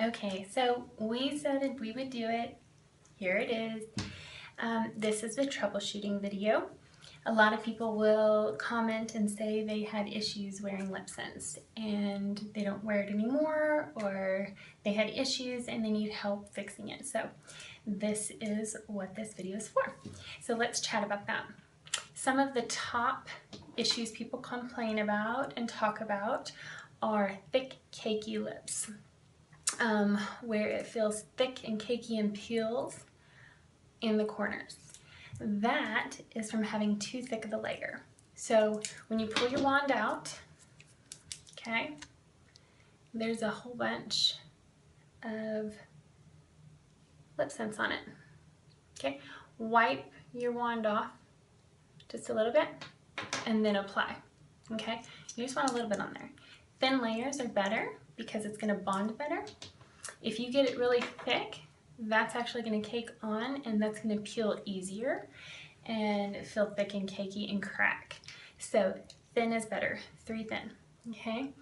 Okay, so we said we would do it. Here it is. This is the troubleshooting video. A lot of people will comment and say they had issues wearing LipSense and they don't wear it anymore, or they had issues and they need help fixing it. So this is what this video is for. So let's chat about that. Some of the top issues people complain about and talk about are thick, cakey lips. Where it feels thick and cakey and peels in the corners. That is from having too thick of a layer. So when you pull your wand out, okay, there's a whole bunch of LipSense on it. Okay, wipe your wand off just a little bit and then apply. Okay, you just want a little bit on there. Thin layers are better because it's going to bond better. If you get it really thick, that's actually going to cake on and that's going to peel easier and feel thick and cakey and crack. So thin is better, 3 thin, okay?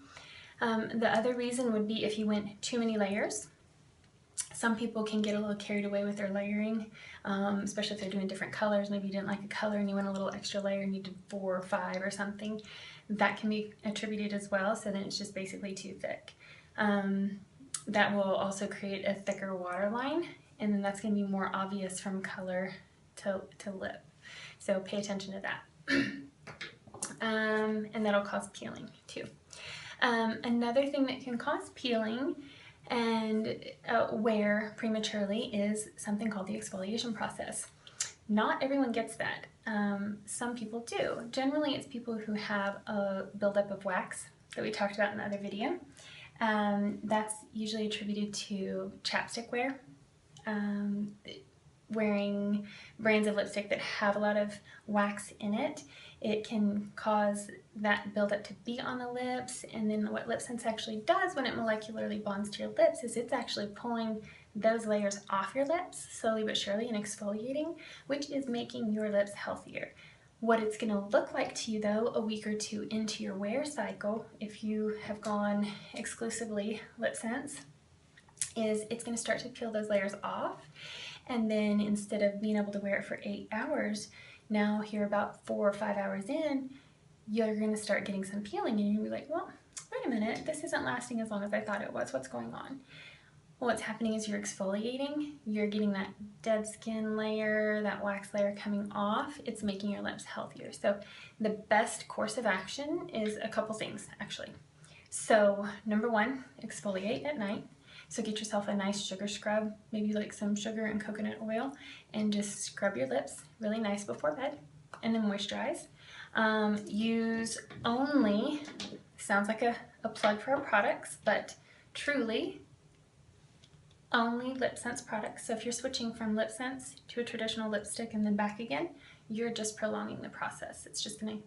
The other reason would be if you went too many layers. Some people can get a little carried away with their layering, especially if they're doing different colors. Maybe you didn't like a color and you went a little extra layer and you did 4 or 5 or something. That can be attributed as well, so then it's just basically too thick. That will also create a thicker waterline, and then that's going to be more obvious from color to lip. So pay attention to that. And that'll cause peeling too. Another thing that can cause peeling and wear prematurely is something called the exfoliation process. Not everyone gets that. Some people do. Generally, it's people who have a buildup of wax that we talked about in the other video. That's usually attributed to chapstick wear. Wearing brands of lipstick that have a lot of wax in it, it can cause that buildup to be on the lips, and then what LipSense actually does when it molecularly bonds to your lips is it's actually pulling those layers off your lips slowly but surely and exfoliating, which is making your lips healthier. What it's going to look like to you though a week or two into your wear cycle, if you have gone exclusively LipSense, is it's going to start to peel those layers off, and then instead of being able to wear it for 8 hours, now here about 4 or 5 hours in, you're going to start getting some peeling and you're going to be like, well, wait a minute, this isn't lasting as long as I thought it was. What's going on? Well, what's happening is you're exfoliating, you're getting that dead skin layer, that wax layer coming off. It's making your lips healthier. So the best course of action is a couple things actually. So number 1, exfoliate at night. So get yourself a nice sugar scrub, maybe like some sugar and coconut oil, and just scrub your lips really nice before bed, and then moisturize. Use only, sounds like a plug for our products, but truly only LipSense products. So if you're switching from LipSense to a traditional lipstick and then back again, you're just prolonging the process. It's just going to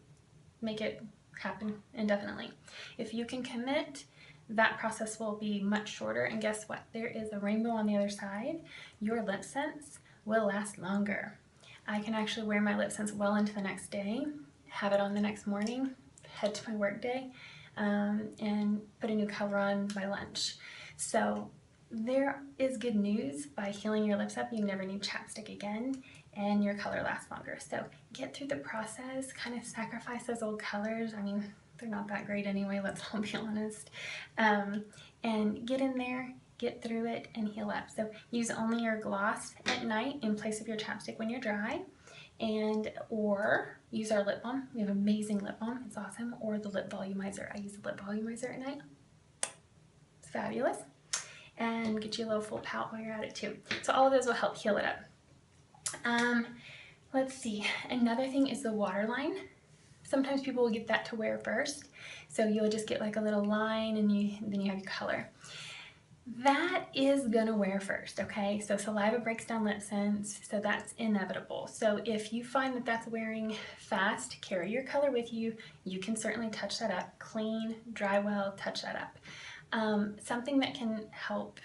make it happen indefinitely. If you can commit, that process will be much shorter, and guess what? There is a rainbow on the other side. Your LipSense will last longer. I can actually wear my LipSense well into the next day, have it on the next morning, head to my work day, and put a new color on by lunch. So there is good news. By healing your lips up, you never need chapstick again, and your color lasts longer. So get through the process, kind of sacrifice those old colors. I mean, they're not that great anyway, let's all be honest. And get in there, get through it, and heal up. So use only your gloss at night in place of your chapstick when you're dry, or use our lip balm. We have amazing lip balm, it's awesome, or the lip volumizer. I use the lip volumizer at night. It's fabulous. And get you a little full pout while you're at it too. So all of those will help heal it up. Let's see, another thing is the waterline. Sometimes people will get that to wear first, so you'll just get like a little line and then you have your color. That is gonna wear first, okay? So saliva breaks down LipSense, so that's inevitable. So if you find that that's wearing fast, carry your color with you. You can certainly touch that up, clean, dry well, touch that up. Something that can help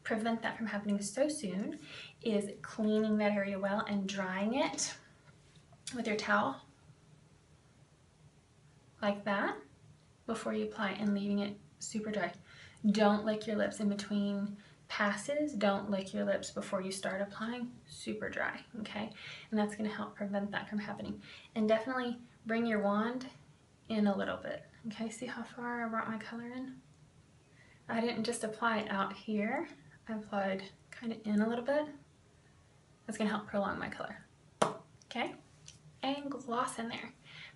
prevent that from happening so soon is cleaning that area well and drying it with your towel like that before you apply, and leaving it super dry. Don't lick your lips in between passes. Don't lick your lips before you start applying. Super dry, okay? And that's gonna help prevent that from happening. And definitely bring your wand in a little bit, okay? See how far I brought my color in? I didn't just apply it out here. I applied kind of in a little bit. That's gonna help prolong my color, okay? And gloss in there.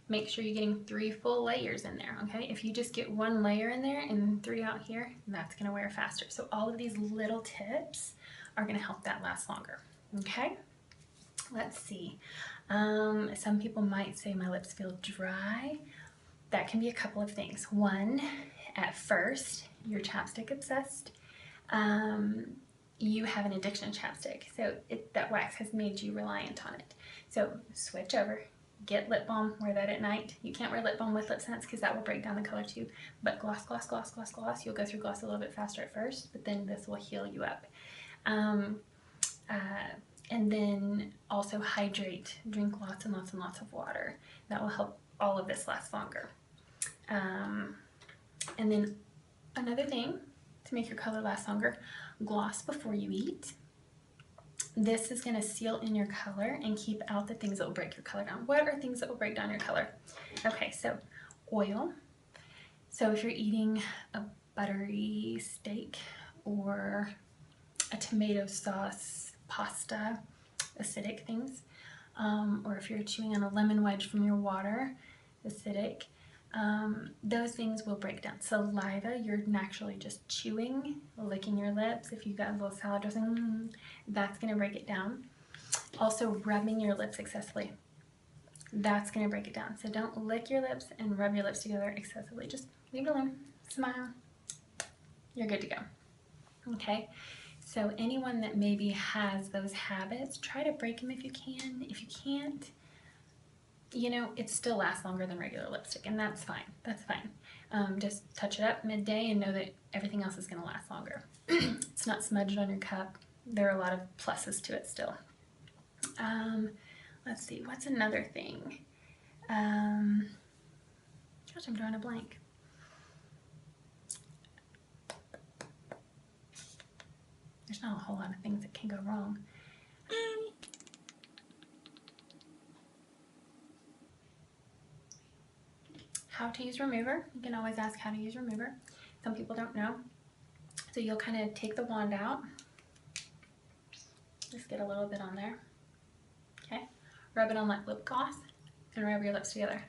Make sure you're getting 3 full layers in there, okay? If you just get 1 layer in there and 3 out here, that's gonna wear faster. So all of these little tips are gonna help that last longer, okay? Let's see. Some people might say my lips feel dry. That can be a couple of things. One, at first, you're chapstick obsessed. You have an addiction to chapstick, so that wax has made you reliant on it. So switch over, get lip balm, wear that at night. You can't wear lip balm with lip scents because that will break down the color too. But gloss, gloss, gloss, gloss, gloss. You'll go through gloss a little bit faster at first, but then this will heal you up. And then also hydrate. Drink lots and lots and lots of water. That will help all of this last longer. And then another thing to make your color last longer, gloss before you eat. This is going to seal in your color and keep out the things that will break your color down. What are things that will break down your color? Okay, so oil. So if you're eating a buttery steak or a tomato sauce, pasta, acidic things, or if you're chewing on a lemon wedge from your water, acidic, those things will break down. Saliva, you're naturally just chewing, licking your lips. If you've got a little salad dressing, that's going to break it down. Also, rubbing your lips excessively, that's going to break it down. So don't lick your lips and rub your lips together excessively. Just leave it alone, smile, you're good to go. Okay, so anyone that maybe has those habits, try to break them if you can. If you can't, you know, it still lasts longer than regular lipstick, and that's fine. That's fine. Just touch it up midday and know that everything else is going to last longer. It's not smudged on your cup. There are a lot of pluses to it still. Let's see, what's another thing? Gosh, I'm drawing a blank. There's not a whole lot of things that can go wrong. How to use remover. You can always ask how to use remover. Some people don't know. So you'll kind of take the wand out. Just get a little bit on there. Okay. Rub it on like lip gloss and rub your lips together.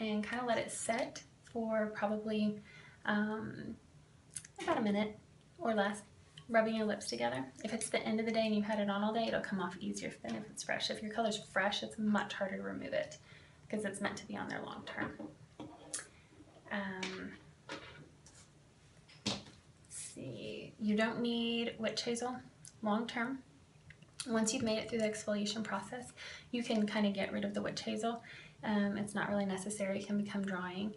And kind of let it set for probably about a minute or less, rubbing your lips together. If it's the end of the day and you've had it on all day, it'll come off easier than if it's fresh. If your color's fresh, it's much harder to remove it, because it's meant to be on there long term. Let's see, you don't need witch hazel long term. Once you've made it through the exfoliation process, you can kind of get rid of the witch hazel. It's not really necessary, it can become drying.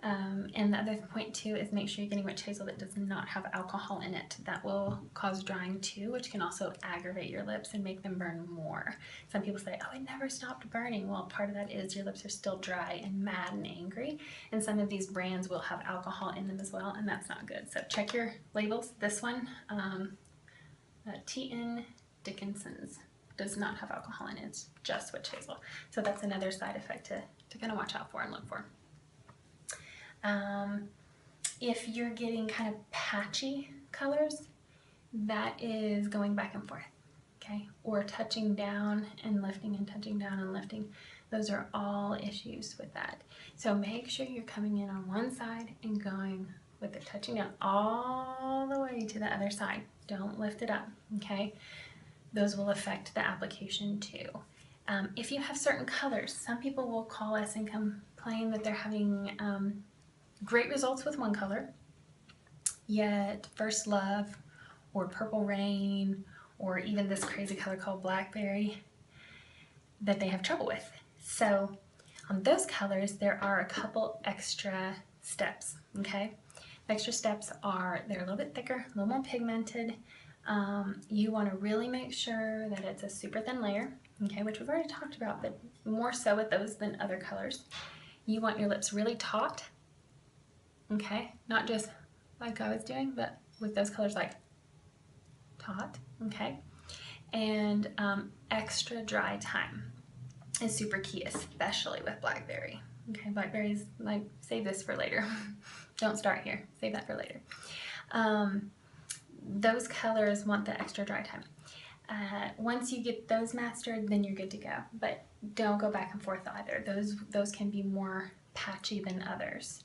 And the other point too is make sure you're getting witch hazel that does not have alcohol in it. That will cause drying too, which can also aggravate your lips and make them burn more. Some people say, oh, it never stopped burning. Well, part of that is your lips are still dry and mad and angry, and some of these brands will have alcohol in them as well, and that's not good. So check your labels. This one, T.N. Dickinson's, does not have alcohol in it. It's just witch hazel. So that's another side effect to kind of watch out for and look for. If you're getting kind of patchy colors, that is going back and forth, okay? Or touching down and lifting and touching down and lifting. Those are all issues with that. So make sure you're coming in on one side and going with it touching down all the way to the other side. Don't lift it up, okay? Those will affect the application too. If you have certain colors, some people will call us and complain that they're having great results with one color, yet First Love or Purple Rain or even this crazy color called Blackberry that they have trouble with. So on those colors, there are a couple extra steps, okay? The extra steps are they're a little bit thicker, a little more pigmented. You want to really make sure that it's a super thin layer, okay, which we've already talked about, but more so with those than other colors. You want your lips really taut, okay, not just like I was doing, but with those colors like taut, okay? And extra dry time is super key, especially with blackberry. Okay, blackberries, like, save this for later. Don't start here, save that for later. Those colors want the extra dry time. Once you get those mastered, then you're good to go, but don't go back and forth either. Those can be more patchy than others.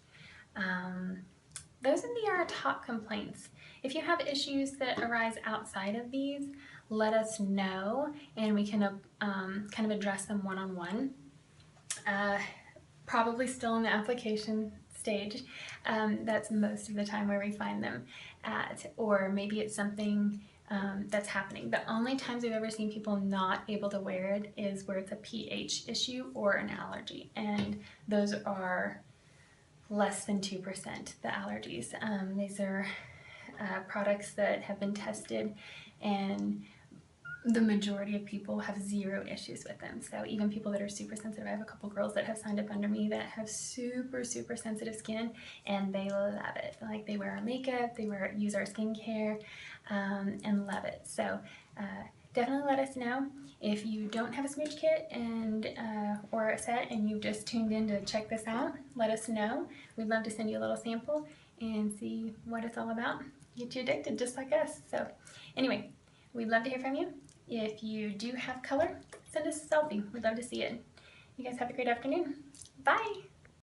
Those would be our top complaints. If you have issues that arise outside of these, let us know and we can kind of address them one-on-one. Probably still in the application stage. That's most of the time where we find them at, or maybe it's something that's happening. The only times we've ever seen people not able to wear it is where it's a pH issue or an allergy, and those are less than 2%, the allergies. These are products that have been tested, and the majority of people have zero issues with them. So even people that are super sensitive, I have a couple girls that have signed up under me that have super sensitive skin, and they love it. Like, they wear our makeup, they use our skincare, and love it. So definitely let us know. If you don't have a smooch kit or a set and you've just tuned in to check this out, let us know. We'd love to send you a little sample and see what it's all about. Get you addicted just like us. So anyway, we'd love to hear from you. If you do have color, send us a selfie. We'd love to see it. You guys have a great afternoon. Bye!